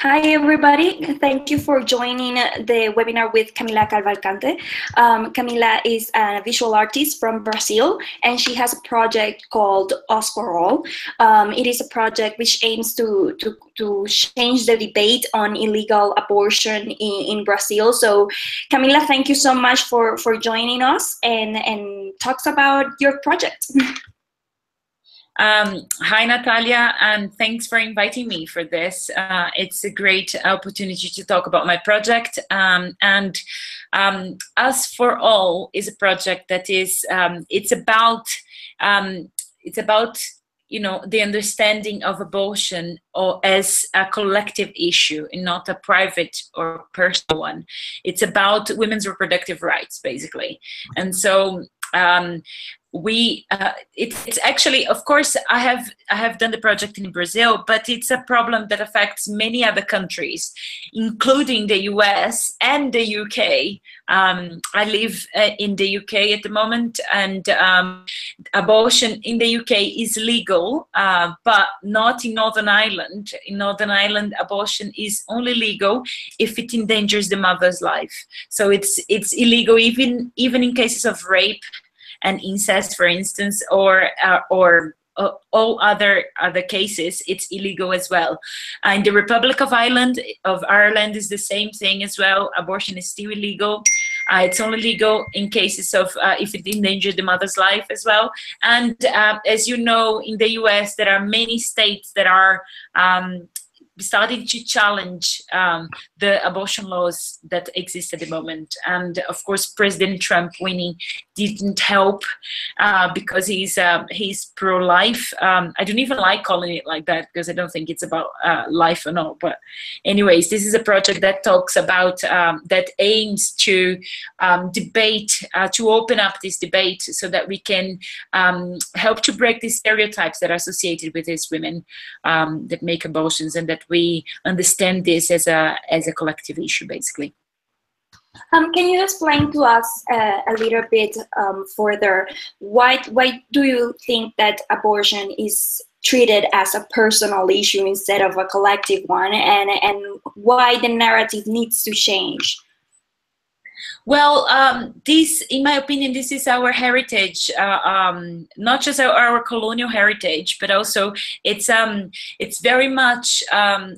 Hi, everybody. Thank you for joining the webinar with Camila Cavalcante. Camila is a visual artist from Brazil, and she has a project called Us for All. It is a project which aims to change the debate on illegal abortion in Brazil. So, Camila, thank you so much for joining us and talks about your project. Hi, Natalia, and thanks for inviting me for this. It's a great opportunity to talk about my project. Us for All is a project that is, it's about the understanding of abortion as a collective issue and not a private or personal one. It's about women's reproductive rights, basically. And so it's actually, of course, I have done the project in Brazil, but it's a problem that affects many other countries, including the US and the UK. I live in the UK at the moment, and abortion in the UK is legal, but not in Northern Ireland. In Northern Ireland, abortion is only legal if it endangers the mother's life. So it's illegal even in cases of rape and incest, for instance, or all other cases. It's illegal as well. In the Republic of Ireland is the same thing as well. Abortion is still illegal. It's only legal in cases of if it endangers the mother's life as well. And as you know, in the US, there are many states that are starting to challenge the abortion laws that exist at the moment. And of course, President Trump winning didn't help because he's pro-life. I don't even like calling it like that because I don't think it's about life or not. But anyways, this is a project that talks about, that aims to debate, to open up this debate so that we can help to break the stereotypes that are associated with these women that make abortions, and that we understand this as a collective issue, basically. Can you explain to us a little bit further why do you think that abortion is treated as a personal issue instead of a collective one, and why the narrative needs to change? Well, this, in my opinion, this is our heritage, not just our colonial heritage, but also it's very much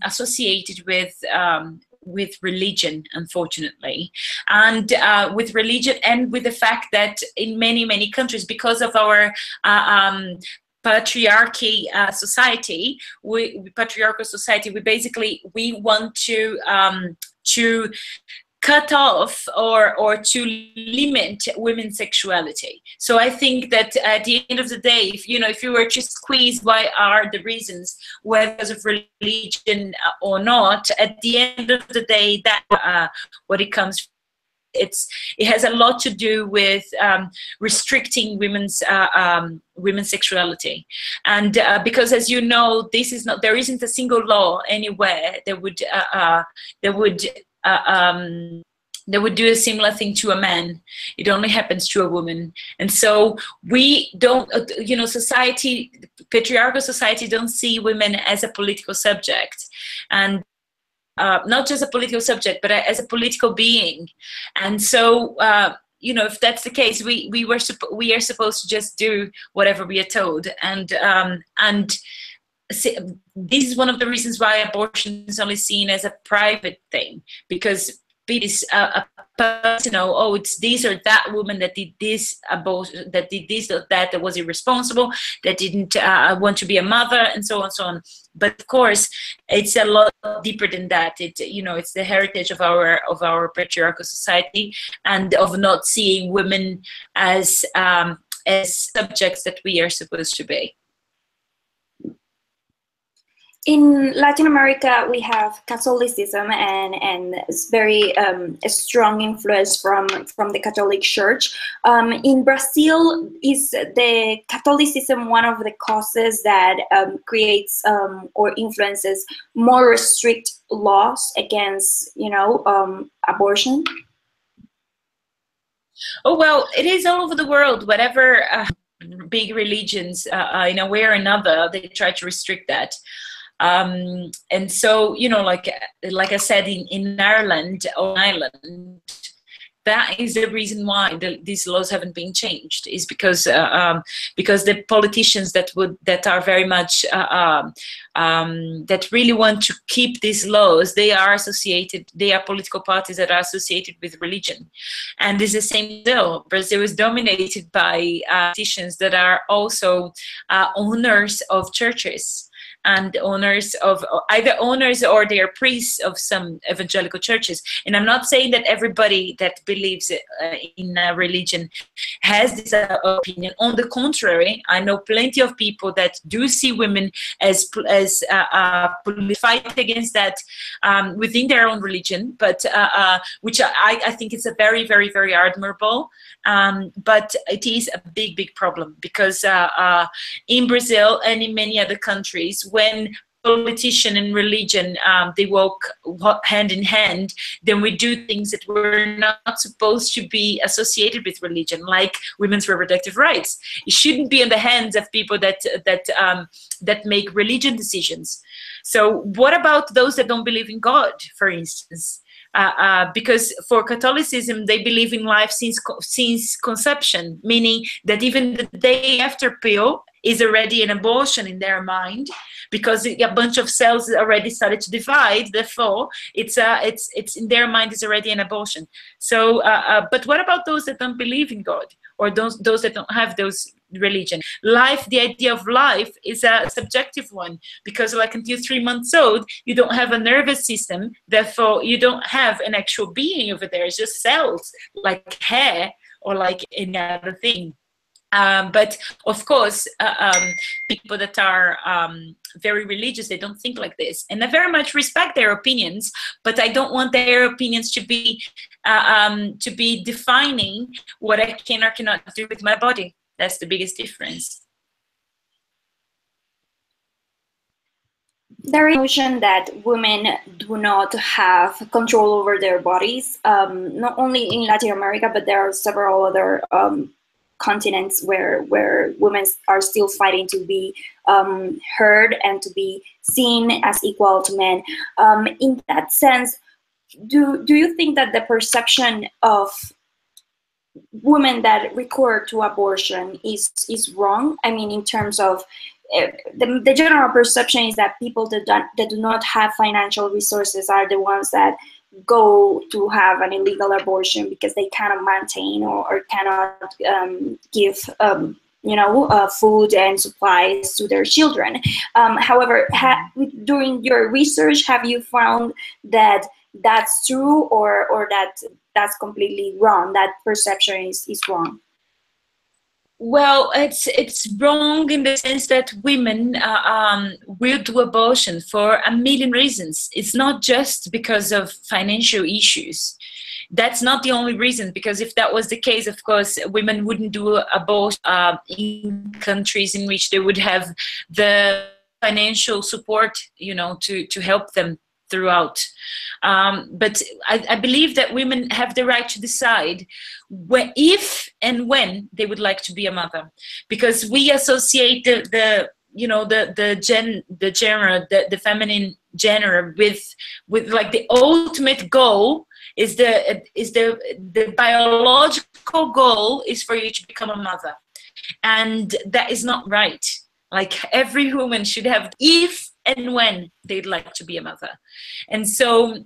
associated with religion, unfortunately, and with religion, and with the fact that in many countries, because of our patriarchy society, patriarchal society, we want to cut off or to limit women's sexuality. So I think that at the end of the day, if you were to squeeze why are the reasons, whether because of religion or not, at the end of the day, that what it comes from. It has a lot to do with restricting women's sexuality, and because, as you know, there isn't a single law anywhere that would do a similar thing to a man. It only happens to a woman. And so we don't, society, patriarchal society, don't see women as a political subject, and not just a political subject, but as a political being. And so, if that's the case, we are supposed to just do whatever we are told. And this is one of the reasons why abortion is only seen as a private thing, because it is a personal, oh, it's this or that woman that did this abortion, that did this or that was irresponsible, that didn't want to be a mother, and so on and so on. But of course, it's a lot deeper than that. It's the heritage of our patriarchal society, and of not seeing women as subjects that we are supposed to be. In Latin America, we have Catholicism and it's very a strong influence from the Catholic Church. In Brazil, is the Catholicism one of the causes that creates or influences more strict laws against, abortion? Oh, well, it is all over the world. Whatever big religions, in a way or another, they try to restrict that. And so, you know, like I said, in Ireland, that is the reason why these laws haven't been changed, is because the politicians that are very much that really want to keep these laws, they are political parties that are associated with religion. And it's the same deal. Brazil is dominated by politicians that are also owners of churches, and either owners or they are priests of some evangelical churches. And I'm not saying that everybody that believes in a religion has this opinion. On the contrary, I know plenty of people that do see women as fight against that within their own religion, but which I think is a very, very, very admirable. But it is a big, big problem, because in Brazil and in many other countries, when politician and religion they walk hand in hand, then we do things that were not supposed to be associated with religion, like women's reproductive rights. It shouldn't be in the hands of people that make religion decisions. So what about those that don't believe in God, for instance? Because for Catholicism, they believe in life since conception, meaning that even the day after pill is already an abortion in their mind, because a bunch of cells already started to divide. Therefore, it's in their mind is already an abortion. So, but what about those that don't believe in God, or those that don't have those religion? Life, the idea of life, is a subjective one, because like until 3 months old, you don't have a nervous system. Therefore, you don't have an actual being over there. It's just cells, like hair or like any other thing. But of course, people that are very religious, they don't think like this, and I very much respect their opinions. But I don't want their opinions to be defining what I can or cannot do with my body. That's the biggest difference. There is a notion that women do not have control over their bodies, not only in Latin America, but there are several other continents where women are still fighting to be heard and to be seen as equal to men. In that sense, do you think that the perception of women that recur to abortion is wrong? I mean, in terms of the general perception is that people that do not have financial resources are the ones that go to have an illegal abortion because they cannot maintain or cannot give food and supplies to their children. However, during your research, have you found that that's true, or that that's completely wrong, that perception is wrong? Well, it's wrong in the sense that women will do abortion for a million reasons. It's not just because of financial issues. That's not the only reason, because if that was the case, of course, women wouldn't do abortion in countries in which they would have the financial support, to help them throughout. But I believe that women have the right to decide if and when they would like to be a mother, because we associate the feminine gender with like the ultimate goal is the biological goal is for you to become a mother, and that is not right. Like, every woman should have if and when they'd like to be a mother. And so,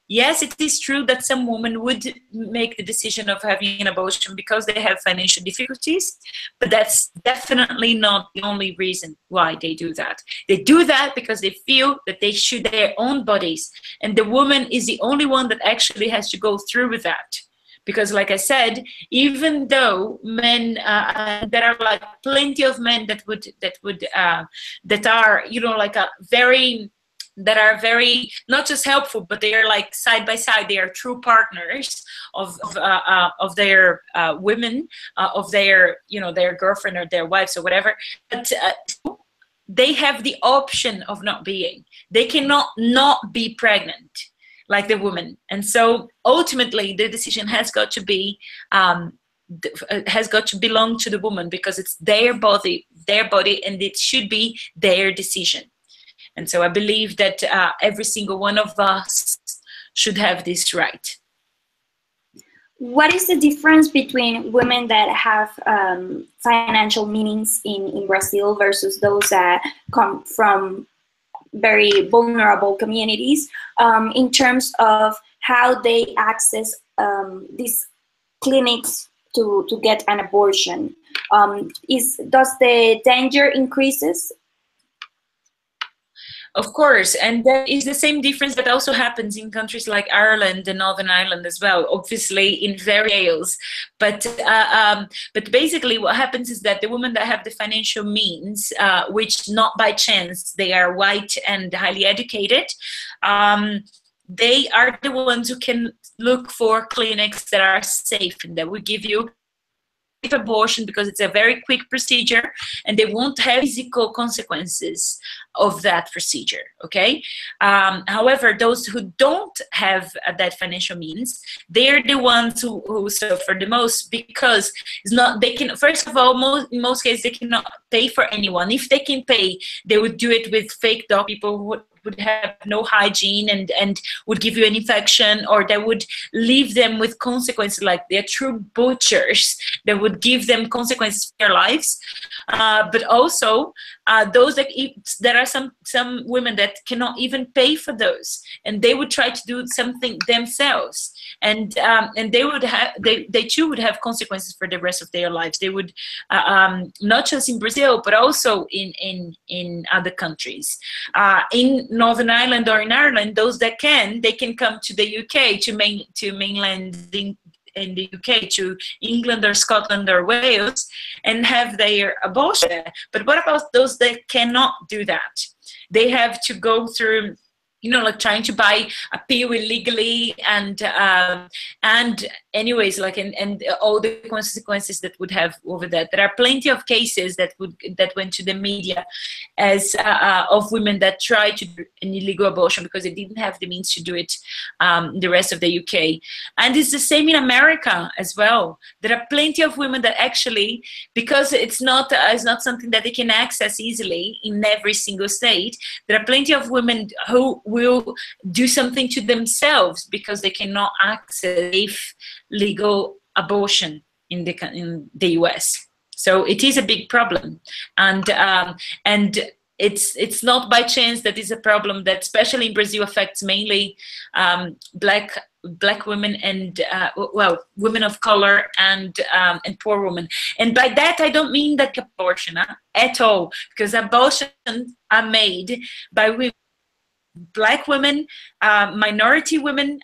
yes, it is true that some women would make the decision of having an abortion because they have financial difficulties, but that's definitely not the only reason why they do that. They do that because they feel that they should their own bodies, and the woman is the only one that actually has to go through with that. Because, like I said, even though men, there are like plenty of men that are very not just helpful, but they are like side by side. They are true partners of their women, of their their girlfriend or their wives or whatever. But they have the option of not being. They cannot not be pregnant like the woman. And so ultimately the decision has got to be belong to the woman, because it's their body, and it should be their decision. And so I believe that every single one of us should have this right. What is the difference between women that have financial means in Brazil versus those that come from very vulnerable communities in terms of how they access these clinics to get an abortion? Does the danger increases? Of course, and that is the same difference that also happens in countries like Ireland and Northern Ireland as well, obviously in various scales. But basically what happens is that the women that have the financial means, which not by chance, they are white and highly educated, they are the ones who can look for clinics that are safe and that will give you abortion, because it's a very quick procedure and they won't have physical consequences of that procedure. Okay. However, those who don't have that financial means, they're the ones who suffer the most, because it's not, they can, first of all, in most cases they cannot pay for anyone. If they can pay, they would do it with fake dog people who would have no hygiene and would give you an infection, or that would leave them with consequences, like they're true butchers that would give them consequences for their lives. But also those that there are some women that cannot even pay for those, and they would try to do something themselves, and they would have they too would have consequences for the rest of their lives. They would not just in Brazil but also in other countries. In Northern Ireland or in Ireland, those that they can come to the UK, to mainland in the UK, to England or Scotland or Wales, and have their abortion. But what about those that cannot do that? They have to go through, you know, like trying to buy a pill illegally, and anyways, like and all the consequences that would have over that. There are plenty of cases that went to the media as of women that tried to do an illegal abortion because they didn't have the means to do it in the rest of the UK. And it's the same in America as well. There are plenty of women that actually, because it's not something that they can access easily in every single state, there are plenty of women who will do something to themselves because they cannot access safe legal abortion in the US. So it is a big problem, and it's not by chance that it's a problem that, especially in Brazil, affects mainly black women and women of color and poor women. And by that I don't mean that abortion at all, because abortions are made by women, black women, minority women,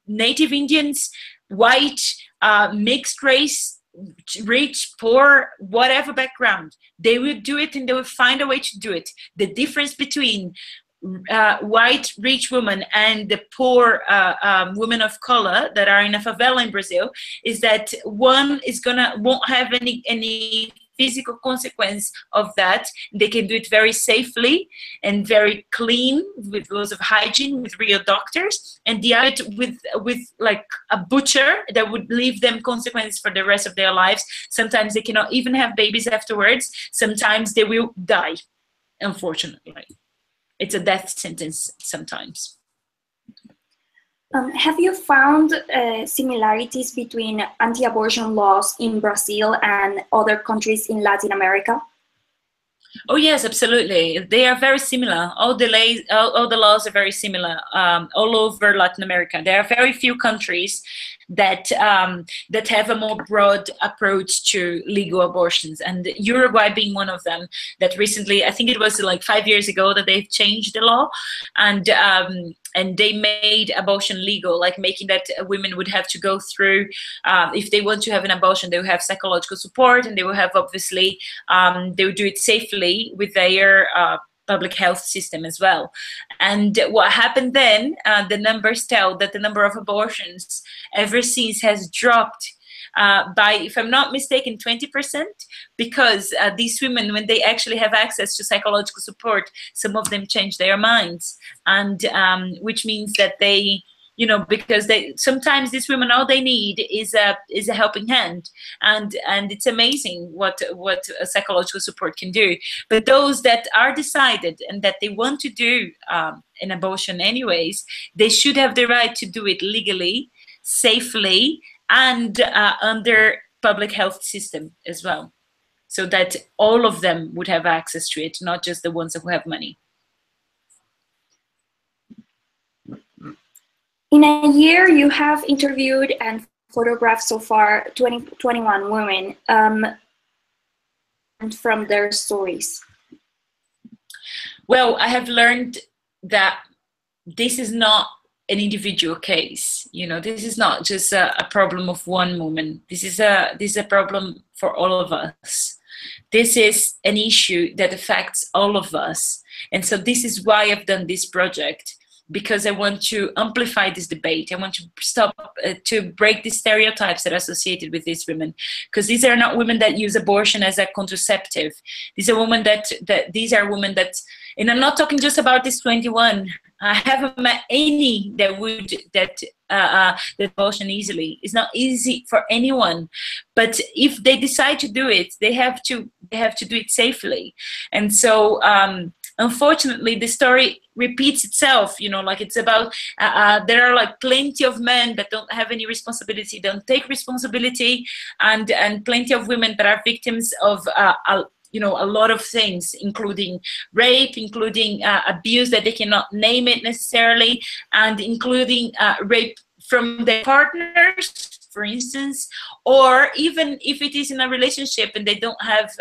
Native Indians, white, mixed race, rich, poor, whatever background. They will do it and they will find a way to do it. The difference between white rich women and the poor women of color that are in a favela in Brazil is that one won't have any physical consequence of that. They can do it very safely and very clean, with lots of hygiene, with real doctors, and the other with like a butcher that would leave them consequences for the rest of their lives. Sometimes they cannot even have babies afterwards. Sometimes they will die, unfortunately. It's a death sentence sometimes. Have you found similarities between anti-abortion laws in Brazil and other countries in Latin America? Oh yes, absolutely. They are very similar. All the laws are very similar all over Latin America. There are very few countries that have a more broad approach to legal abortions, and Uruguay being one of them. That recently, I think it was like 5 years ago, that they've changed the law, and they made abortion legal, like making that women would have to go through, if they want to have an abortion, they will have psychological support, and they will have, obviously, they will do it safely with their public health system as well. And what happened then, the numbers tell that the number of abortions ever since has dropped by, if I'm not mistaken, 20%, because these women, when they actually have access to psychological support, some of them change their minds, and which means that they you know, because they sometimes these women, all they need is a helping hand, and it's amazing what a psychological support can do. But those that are decided and that they want to do an abortion anyways, they should have the right to do it legally, safely, and under public health system as well, so that all of them would have access to it, not just the ones who have money. In a year, you have interviewed and photographed so far 21 women, and from their stories. Well, I have learned that this is not an individual case. You know, this is not just a problem of one woman. This is a problem for all of us. This is an issue that affects all of us. And so this is why I've done this project, because I want to amplify this debate. I want to stop, to break the stereotypes that are associated with these women, because these are not women that use abortion as a contraceptive. These are women these are women that, and I'm not talking just about this 21. I haven't met any that abortion easily. It's not easy for anyone, but if they decide to do it, they have to do it safely. And so unfortunately, the story repeats itself. You know, like it's about there are like plenty of men that don't have any responsibility, don't take responsibility, and plenty of women that are victims of you know, a lot of things, including rape, including abuse that they cannot name it necessarily, and including rape from their partners, for instance, or even if it is in a relationship and they don't have,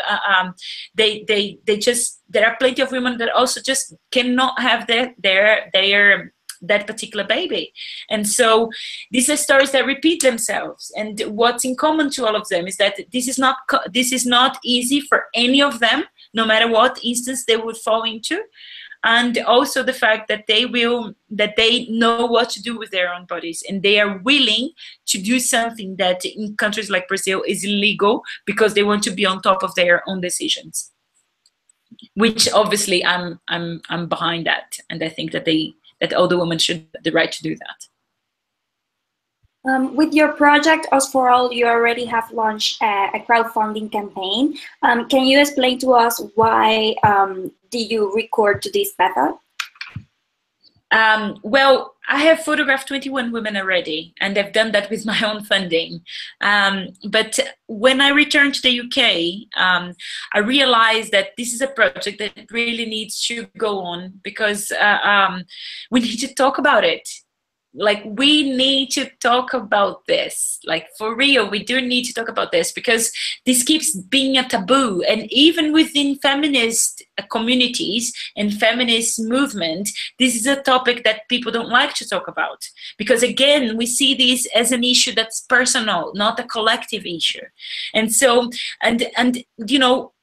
they just, there are plenty of women that also just cannot have that particular baby. And so these are stories that repeat themselves, and what's in common to all of them is that this is not easy for any of them, no matter what instance they would fall into. And also the fact that they know what to do with their own bodies, and they are willing to do something that in countries like Brazil is illegal, because they want to be on top of their own decisions, which obviously I'm behind that, and I think that all the women should have the right to do that. With your project, Us for All, you already have launched a crowdfunding campaign. Can you explain to us why did you record to this method? Well, I have photographed 21 women already, and I've done that with my own funding. But when I returned to the UK, I realized that this is a project that really needs to go on, because we need to talk about it. Like, we need to talk about this, like, for real. We do need to talk about this, because this keeps being a taboo. And even within feminist communities and feminist movement, this is a topic that people don't like to talk about, because again, we see this as an issue that's personal, not a collective issue. And so, and you know,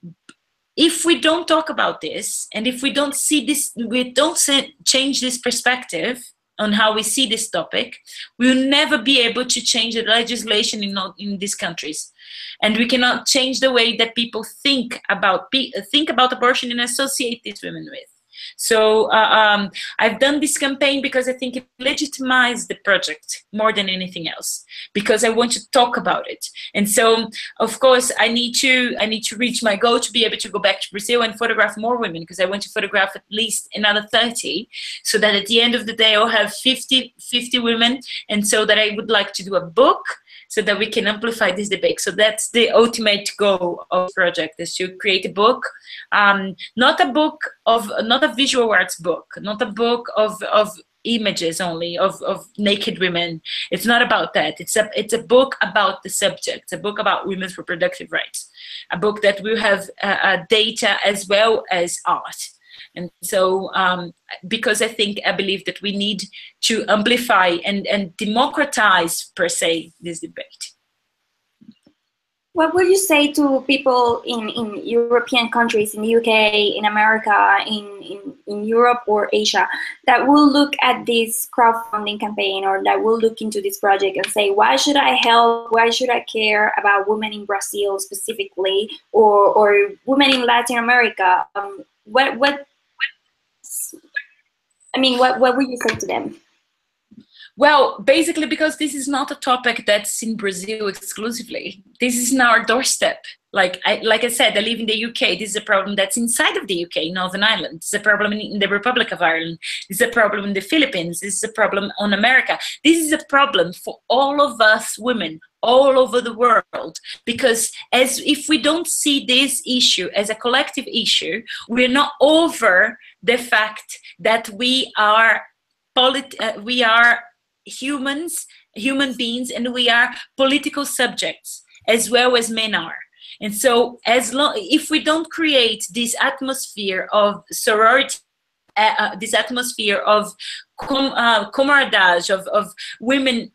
if we don't talk about this, and if we don't see this, we don't change this perspective on how we see this topic, we will never be able to change the legislation in these countries. And we cannot change the way that people think about abortion and associate these women with. So I've done this campaign because I think it legitimized the project more than anything else, because I want to talk about it. And so, of course, I need to reach my goal to be able to go back to Brazil and photograph more women, because I want to photograph at least another 30, so that at the end of the day I'll have 50 women, and so that I would like to do a book, so that we can amplify this debate. So that's the ultimate goal of the project, is to create a book, not a visual arts book, not a book of images only of naked women. It's not about that. It's a book about the subject. It's a book about women's reproductive rights. A book that will have data as well as art. And so, because I believe that we need to amplify and democratize, per se, this debate. What would you say to people in European countries, in the UK, in America, in Europe or Asia, that will look at this crowdfunding campaign, or that will look into this project and say, why should I help? Why should I care about women in Brazil specifically, or women in Latin America? What would you say to them? Well, basically because this is not a topic that's in Brazil exclusively. This is in our doorstep. Like I said, I live in the UK. This is a problem that's inside of the UK, Northern Ireland. It's a problem in the Republic of Ireland. This is a problem in the Philippines. This is a problem on America. This is a problem for all of us women all over the world, because as if we don't see this issue as a collective issue, we're not over the fact that we are humans, human beings, and we are political subjects as well as men are. And so if we don't create this atmosphere of sorority, this atmosphere of camaraderie, of women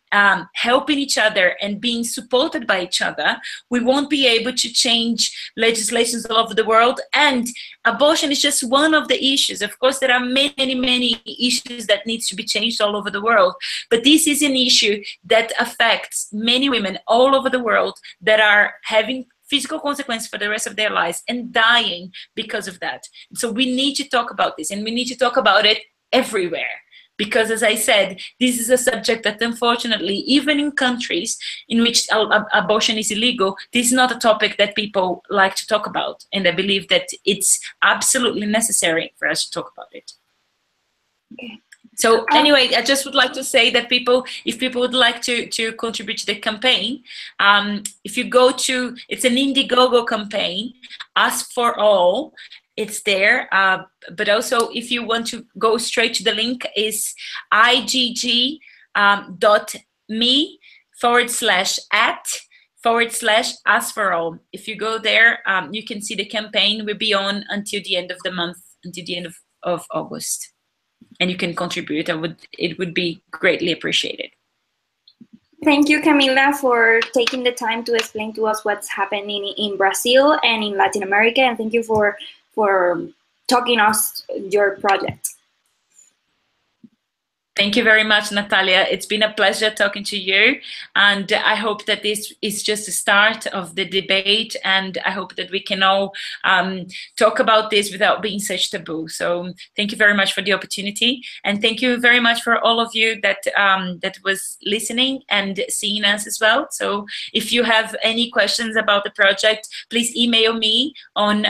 helping each other and being supported by each other, we won't be able to change legislations all over the world. And abortion is just one of the issues. Of course, there are many, many issues that needs to be changed all over the world. But this is an issue that affects many women all over the world that are having physical consequences for the rest of their lives and dying because of that. So we need to talk about this, and we need to talk about it everywhere. Because as I said, this is a subject that unfortunately, even in countries in which abortion is illegal, this is not a topic that people like to talk about. And I believe that it's absolutely necessary for us to talk about it. Okay. So anyway, I just would like to say that if people would like to contribute to the campaign, if you go to, it's an Indiegogo campaign, Ask for All, it's there. But also if you want to go straight to the link, is igg.me/@/Ask for All. If you go there, you can see the campaign will be on until the end of the month, until the end of August. And you can contribute. It would be greatly appreciated. Thank you, Camila, for taking the time to explain to us what's happening in Brazil and in Latin America. And thank you for talking us your project. Thank you very much, Natalia. It's been a pleasure talking to you. And I hope that this is just the start of the debate. And I hope that we can all talk about this without being such taboo. So thank you very much for the opportunity. And thank you very much for all of you that was listening and seeing us as well. So if you have any questions about the project, please email me on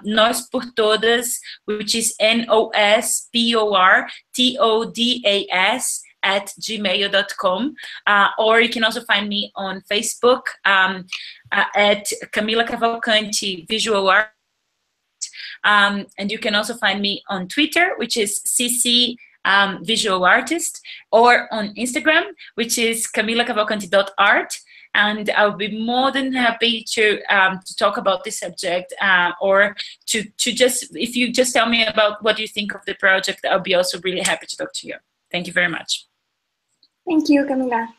Nós por Todas, which is NOSPORTODAS@gmail.com, or you can also find me on Facebook at Camila Cavalcante Visual Art, and you can also find me on Twitter, which is CC Visual Artist, or on Instagram, which is camilacavalcante.art. And I'll be more than happy to talk about this subject, or to just, if you just tell me about what you think of the project, I'll be also really happy to talk to you. Thank you very much. Thank you, Camila.